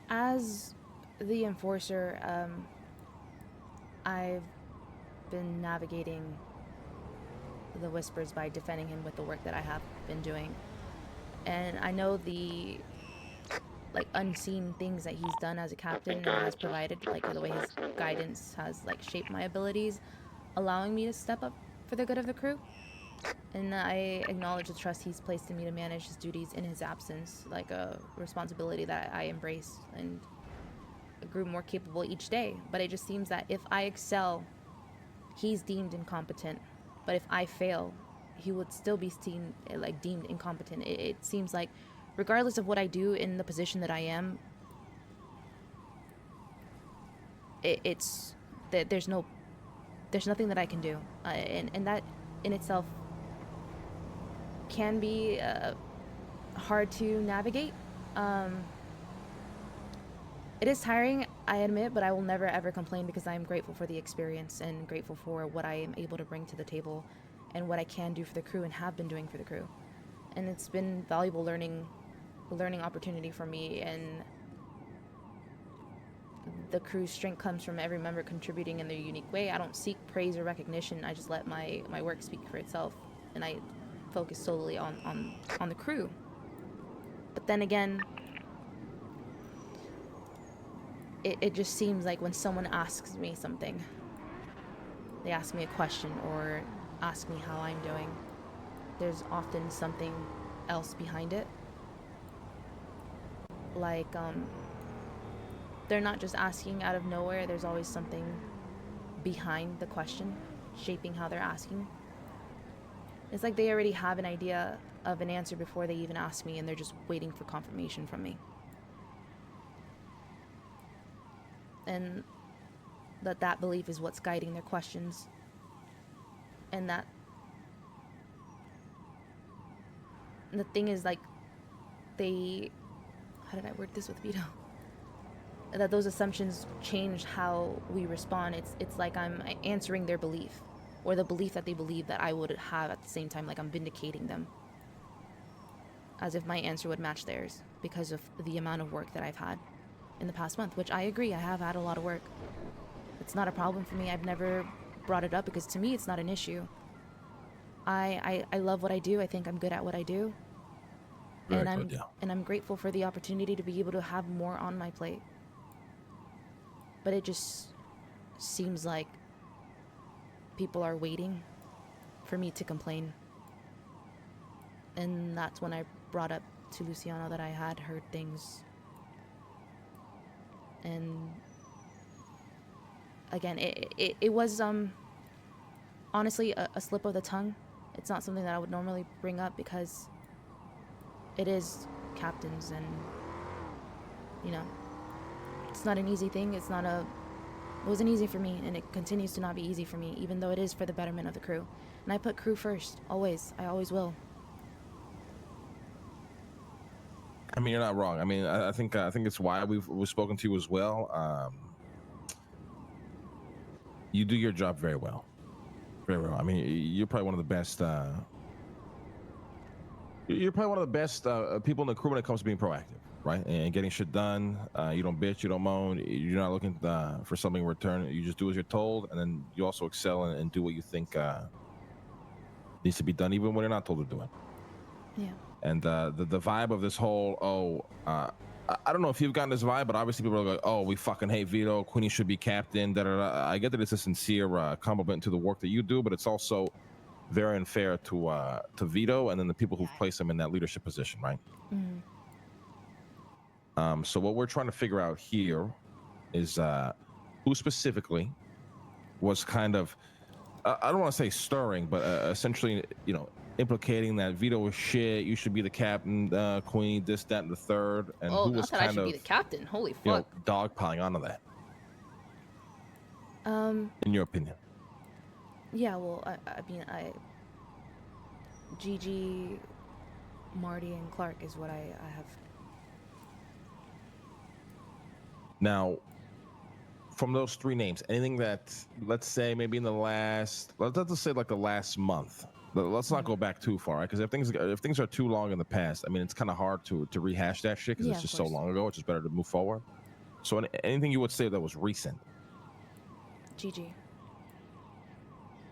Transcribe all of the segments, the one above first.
As the enforcer, I've been navigating the whispers by defending him with the work that I have been doing. And I know the like unseen things that he's done as a captain and has provided, like the way his guidance has like shaped my abilities, allowing me to step up for the good of the crew. And I acknowledge the trust he's placed in me to manage his duties in his absence, like a responsibility that I embraced and grew more capable each day. But it just seems that if I excel, he's deemed incompetent. But if I fail, he would still be deemed incompetent. It seems like, regardless of what I do in the position that I am, it's that there's nothing that I can do, and that in itself can be hard to navigate. Um, it is tiring, I admit, but I will never ever complain because I am grateful for the experience and grateful for what I am able to bring to the table and what I can do for the crew and have been doing for the crew. And it's been valuable learning opportunity for me, and the crew's strength comes from every member contributing in their unique way. I don't seek praise or recognition. I just let my work speak for itself, and I focus solely on the crew. But then again, it just seems like when someone asks me something, they ask me a question or ask me how I'm doing, there's often something else behind it. Like, they're not just asking out of nowhere, there's always something behind the question, shaping how they're asking. It's like they already have an idea of an answer before they even ask me, and they're just waiting for confirmation from me. And that belief is what's guiding their questions. And that the thing is, like, they, how did I word this with Vito? That those assumptions change how we respond. It's like I'm answering their belief, or the belief that they believe that I would have at the same time. Like I'm vindicating them, as if my answer would match theirs because of the amount of work that I've had in the past month. Which I agree, I have had a lot of work. It's not a problem for me. I've never brought it up because to me it's not an issue. I love what I do. I think I'm good at what I do, Very good, yeah. and I'm grateful for the opportunity to be able to have more on my plate. But it just seems like people are waiting for me to complain. And that's when I brought up to Luciano that I had heard things. And again, it was honestly a slip of the tongue. It's not something that I would normally bring up because it is captains, and you know, it's not an easy thing. It wasn't easy for me, and it continues to not be easy for me, even though it is for the betterment of the crew. And I put crew first, always. I always will. I mean, you're not wrong. I mean, I think it's why we've spoken to you as well. You do your job very well, very well. I mean, you're probably one of the best. You're probably one of the best people in the crew when it comes to being proactive, right, and getting shit done. You don't bitch, you don't moan. You're not looking for something in return. You just do as you're told, and then you also excel and do what you think needs to be done, even when you're not told to do it. Yeah. And the vibe of this whole I don't know if you've gotten this vibe, but obviously people are like, oh, we fucking hate Vito. Queenie should be captain. Da, da, da. I get that it's a sincere compliment to the work that you do, but it's also very unfair to Vito and then the people who've placed him in that leadership position, right? Mm. So what we're trying to figure out here is who specifically was kind of I don't want to say stirring, but essentially, implicating that Vito was shit. You should be the captain, Queen, this, that, and the third, and Oh, who not was that I kind should be of, the captain. Holy fuck. dogpiling onto that, Um, in your opinion. yeah, well, I mean, Gigi, Marty, and Clark is what I have. Now, from those three names, anything that, let's say, maybe in the last, let's just say like the last month, let's not go back too far, right? Because if things are too long in the past, I mean, it's kind of hard to rehash that shit because Yeah, it's of just so course. long ago. It's just better to move forward. So anything you would say that was recent? GG.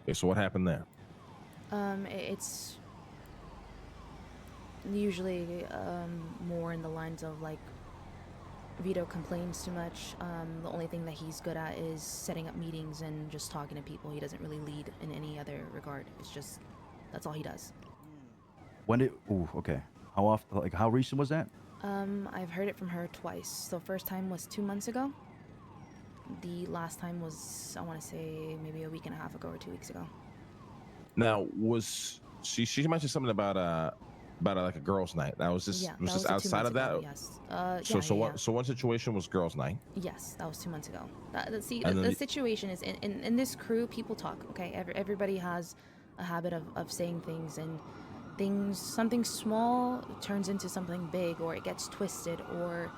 Okay, so what happened there? It's usually more in the lines of like Vito complains too much. The only thing that he's good at is setting up meetings and just talking to people. He doesn't really lead in any other regard. It's just that's all he does. When did? Ooh, okay. How often? Like, how recent was that? I've heard it from her twice. The first time was 2 months ago. The last time was, I want to say, maybe a week and a half ago or 2 weeks ago. Now, was she mentioned something about like a girls' night? That was Yeah, was that this was 2 outside months of that? ago. Yes. So one situation was girls' night, Yes, that was 2 months ago. See, and then the situation is in this crew, people talk. Okay, everybody has a habit of saying things, and something small turns into something big, or it gets twisted, or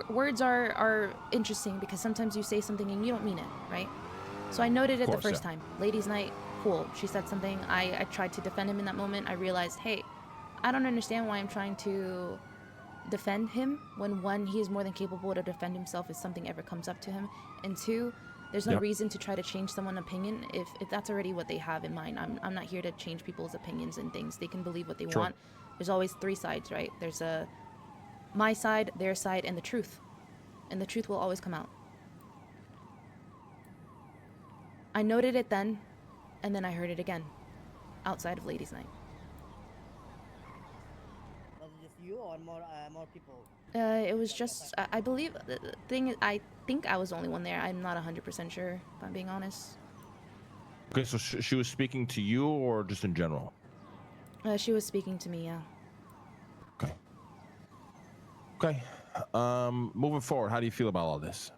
words are interesting because sometimes you say something and you don't mean it, right? So I noted it the first time. Ladies' night, cool. She said something. I tried to defend him in that moment. I realized, hey, I don't understand why I'm trying to defend him when one, he is more than capable to defend himself if something ever comes up to him, and two, there's no reason to try to change someone's opinion if that's already what they have in mind. I'm not here to change people's opinions and things. They can believe what they want. There's always three sides, right? There's my side, their side, and the truth. And the truth will always come out. I noted it then, and then I heard it again outside of ladies' night. Was it just you or more people? It was just, I believe, the thing is, I think I was the only one there. I'm not 100% sure, if I'm being honest. Okay, so she was speaking to you or just in general? She was speaking to me, yeah. Okay. Okay. Moving forward, how do you feel about all this?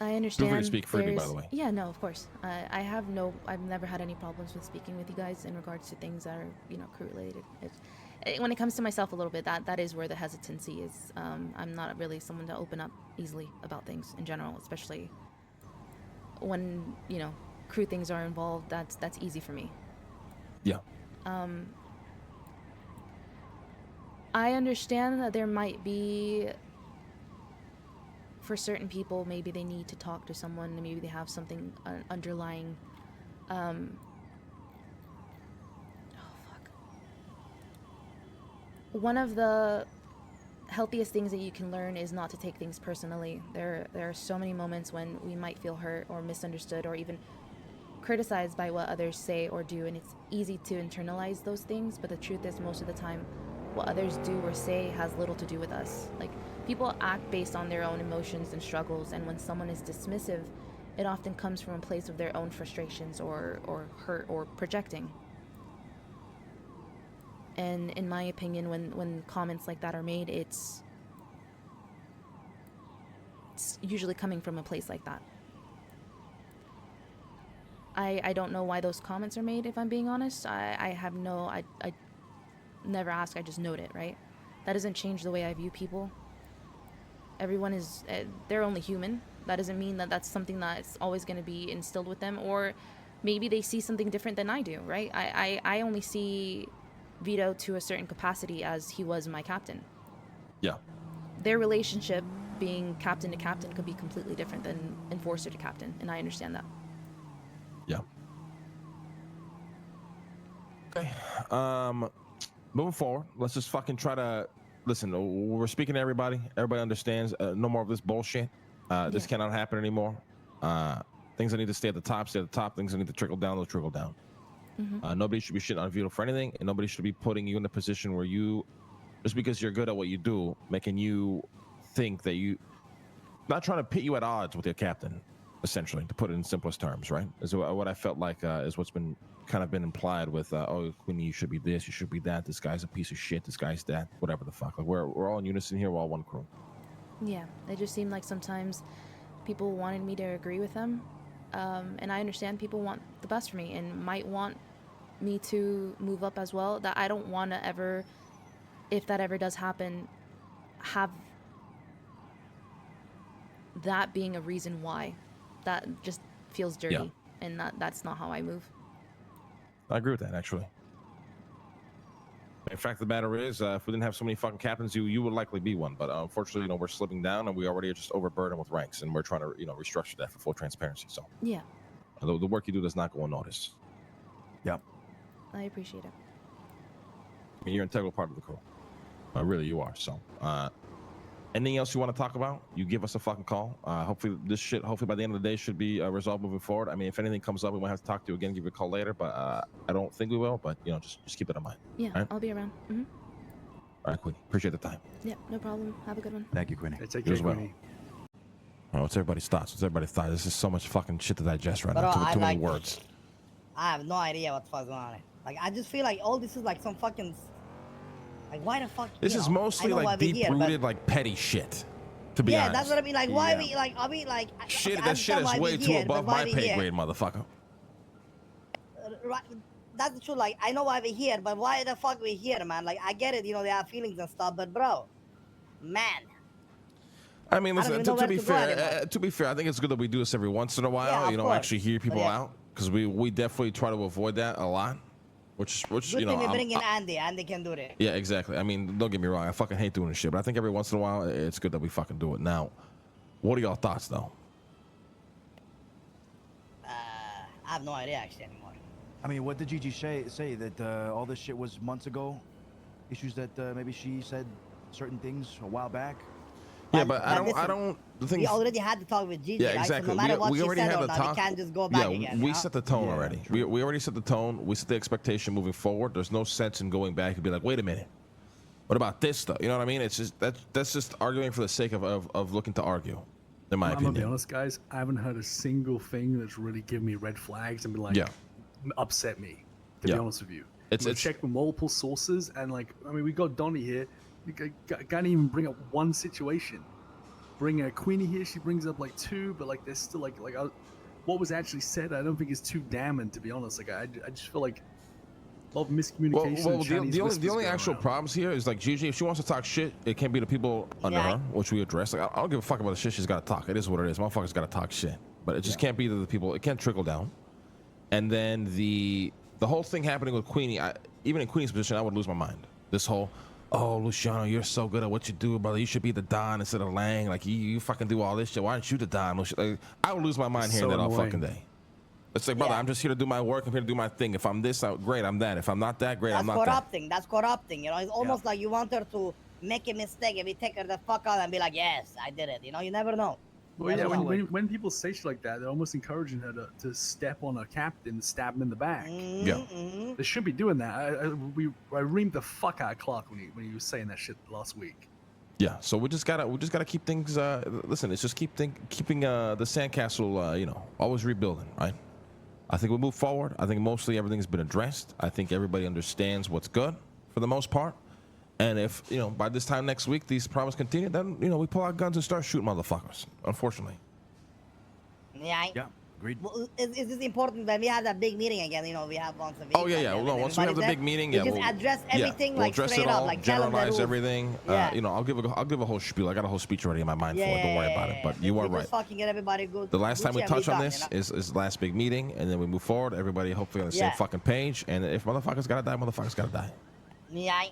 I understand. Feel free to speak freely, by the way. Yeah, no, of course. I've never had any problems with speaking with you guys in regards to things that are, crew related. When it comes to myself a little bit, that is where the hesitancy is. I'm not really someone to open up easily about things in general, especially when, crew things are involved. That's easy for me. Yeah. I understand that there might be, for certain people, maybe they need to talk to someone, maybe they have something underlying. Oh fuck. One of the healthiest things that you can learn is not to take things personally. There are so many moments when we might feel hurt or misunderstood or even criticized by what others say or do, and it's easy to internalize those things, but the truth is most of the time what others do or say has little to do with us. Like, people act based on their own emotions and struggles, and when someone is dismissive, it often comes from a place of their own frustrations or hurt or projecting. And in my opinion, when comments like that are made, it's usually coming from a place like that. I don't know why those comments are made, if I'm being honest. I never ask, I just note it, right? That doesn't change the way I view people. Everyone is, they're only human. That doesn't mean that that's something that's always going to be instilled with them, or maybe they see something different than I do, right? I only see Vito to a certain capacity as he was my captain. Yeah. Their relationship, being captain to captain, could be completely different than enforcer to captain, and I understand that. Yeah. Okay. Moving forward, let's just fucking try to listen. We're speaking to everybody. Everybody understands. No more of this bullshit. This cannot happen anymore. Things that need to stay at the top, stay at the top. Things that need to trickle down, they'll trickle down. Nobody should be shitting on Vito for anything, and nobody should be putting you in a position where you, just because you're good at what you do, making you think that you, not trying to pit you at odds with your captain, essentially, to put it in simplest terms, right? Is what I felt like is what's been kind of been implied with, oh, Queenie, you should be this, you should be that, this guy's a piece of shit, this guy's that, whatever the fuck. Like, we're all in unison here, we're all one crew. Yeah, it just seemed like sometimes people wanted me to agree with them, and I understand people want the best for me and might want me to move up as well. That I don't want to ever, if that ever does happen, have that being a reason why. That just feels dirty, and that's not how I move. I agree with that, actually. In fact, the matter is, if we didn't have so many fucking captains, you would likely be one. But unfortunately, we're slipping down, and we already are just overburdened with ranks, and we're trying to, restructure that for full transparency. So Yeah, the work you do does not go unnoticed. Yep. I appreciate it. I mean, you're an integral part of the crew. Really, you are. So, anything else you want to talk about? You give us a fucking call. Hopefully by the end of the day should be resolved moving forward. I mean, if anything comes up, we might have to talk to you again, give you a call later, but I don't think we will. But just keep it in mind. Yeah, all right? I'll be around. All right, Queenie. Appreciate the time. Yeah, no problem. Have a good one. Thank you, Queenie. Take You care, as well. Queenie. What's everybody's thoughts? This is so much fucking shit to digest right Bro, now. Too many like- words. I have no idea what the fuck's going on. Like, I just feel like all this is like some fucking. Like, why the fuck? This is mostly like deep-rooted, like petty shit. To be honest. that's what I mean. Like, why we like? I mean, like. Shit, okay, that shit is way too above my pay grade, motherfucker. Right, that's the truth. Like, I know why we're here, but why the fuck we here, man? Like, I get it. They have feelings and stuff, but bro, man. I mean, listen. even know To be where to go fair, anymore. I think it's good that we do this every once in a while. Yeah, of course. Actually hear people But yeah. out, because we definitely try to avoid that a lot. Which Good thing we bring in Andy. Andy can do it. Yeah, exactly. I mean, don't get me wrong. I fucking hate doing this shit, but I think every once in a while it's good that we fucking do it. Now, what are y'all thoughts though? I have no idea actually anymore. I mean, what did Gigi say that all this shit was months ago? Issues that maybe she said certain things a while back. Yeah, but I listen, don't. The thing We is, already had to talk with Gigi, yeah, right? exactly. So no matter what we she already said had or the not, talk. we can't just go back Yeah, again. we set the tone Yeah, already. true. We already set the tone. We set the expectation moving forward. There's no sense in going back and be like, wait a minute, what about this stuff? You know what I mean? It's just that's just arguing for the sake of looking to argue. In my I'm gonna be opinion. honest, guys. I haven't heard a single thing that's really given me red flags and been like, Yeah. upset me. To Yeah. be honest with you, It's checked with multiple sources, and like, I mean, we got Donnie here. You can't even bring up one situation. Bring a Queenie here, she brings up like two, but like there's still like what was actually said. I don't think is too damning, to be honest. Like I just feel like a lot of miscommunication. Well, and Chinese the whispers only going actual around. problems here is like Gigi, if she wants to talk shit, it can't be the people under Yeah. her, which we address. Like I don't give a fuck about the shit she's got to talk. It is what it is. Motherfuckers got to talk shit, but it just can't be the people. It can't trickle down. And then the whole thing happening with Queenie, even in Queenie's position, I would lose my mind. This whole, oh, Luciano, you're so good at what you do, brother. You should be the Don instead of Lang. Like you fucking do all this shit. Why aren't you the Don? Like, I would lose my mind It's hearing so that all annoying. fucking day. It's like, brother, Yeah. I'm just here to do my work. I'm here to do my thing. If I'm this, great, I'm that. If I'm not that, great, That's I'm not that. corrupting. That's corrupting. You know, it's almost like you want her to make a mistake and we take her the fuck out and be like, yes, I did it. You know, you never know. Well, Never yeah, know. when people say shit like that, they're almost encouraging her to step on a captain and stab him in the back. Yeah. Mhm. They should be doing that. I reamed the fuck out of Clark when he was saying that shit last week. Yeah, so we just gotta keep things. Listen, it's just keeping the sandcastle, always rebuilding, right? I think we move forward. I think mostly everything's been addressed. I think everybody understands what's good for the most part. And if by this time next week these problems continue, then we pull out guns and start shooting motherfuckers. Unfortunately. Yeah. Yeah, agreed. Well, is this important when we have that big meeting again? We have once a week. Oh yeah. Well, no, once we have the big meeting, we yeah, just we'll address everything we'll like address straight it all, up, like tell them the generalize rules. everything. Yeah. I'll give a whole spiel. I got a whole speech already in my mind for it. Don't worry about it. But you We are just right. fucking get everybody good. The last time we Gucci and touch on done, this is the last big meeting, and then we move forward. Everybody hopefully on the same Yeah. fucking page. And if motherfuckers gotta die, motherfuckers gotta die. Yeah.